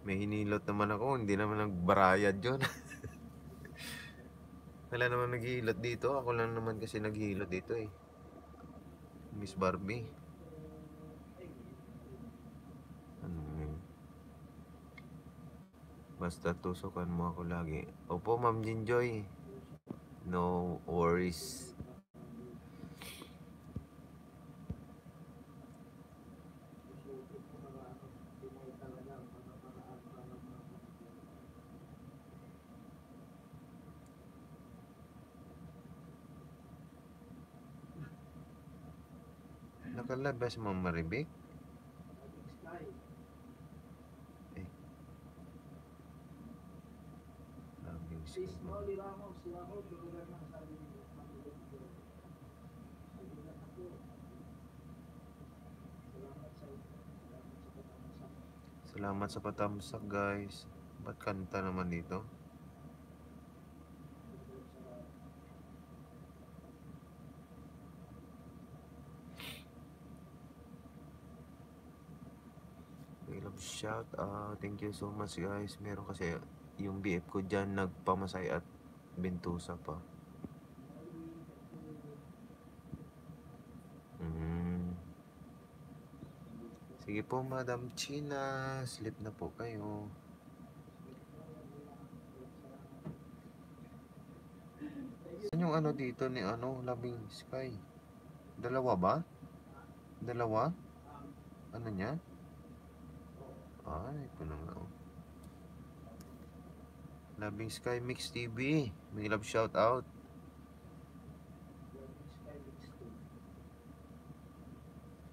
May hinilot naman ako, hindi naman nagbarayad yun. Wala naman naghihilot dito. Ako lang naman kasi naghihilot dito eh. Miss Barbie. Ano yun? Basta tusukan mo ako lagi. Opo, Ma'am Jinjoy. No worries. Nakalabas mo Maribik? Eh. Salamat sa patamsak guys. Ba't kanta naman dito? Shout out. Thank you so much guys. Meron kasi yung BF ko dyan nagpamasay at Bentusa pa. Sige po Madam China. Sleep na po kayo. Saan yung ano dito ni ano Labing Sky? Dalawa ba? Dalawa? Ano niya? Ay, ito na nga. Labing Sky Mix TV. May love shout out.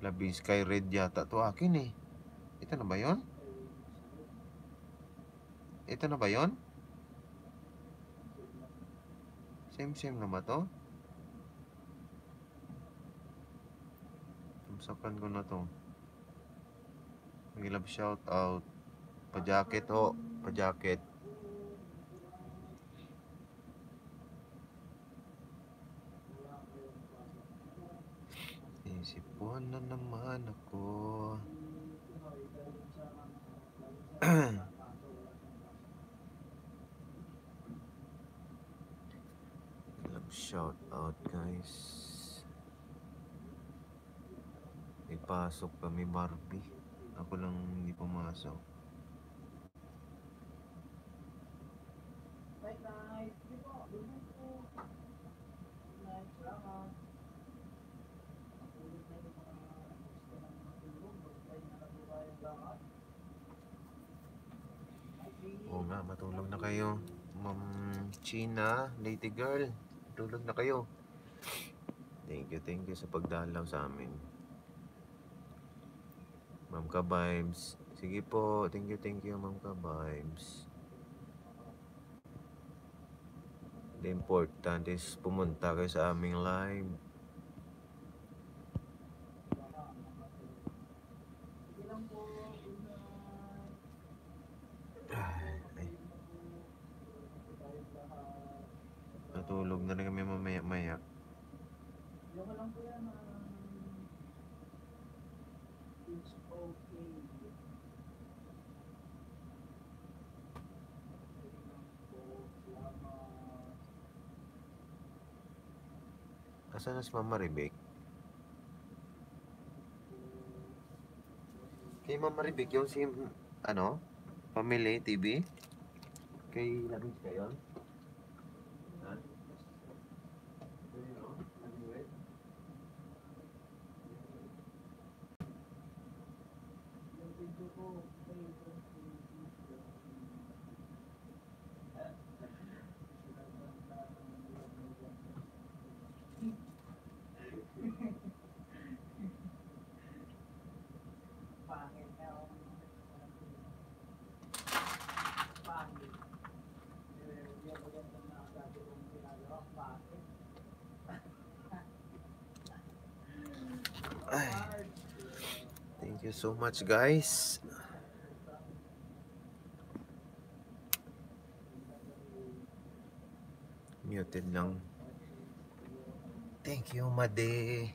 Labing Sky Red yata to akin eh. Ito na ba yon? Ito na ba yon? Same na ba to? Tamsakan ko na to. May love shout out. Pa-jacket ho. Pa-jacket. Isipuan na naman ako. Love shout out guys. May pasok kami Barbie. Ako lang hindi pumasok. Oo nga, matulog na kayo. Ma'am China, lady girl, tulog na kayo. Thank you sa pagdalaw sa amin. Ma'am Ka Vibes. Sige po, thank you Ma'am Ka Vibes. The important is pumunta kayo sa aming live. Natulog na rin kami mamaya-maya. Asan na si Mama Rebek? Kay Mama Rebek yung si, ano? Family TV? Kay Labis kayo? Ay. Thank you so much guys. Muted lang. Thank you Made.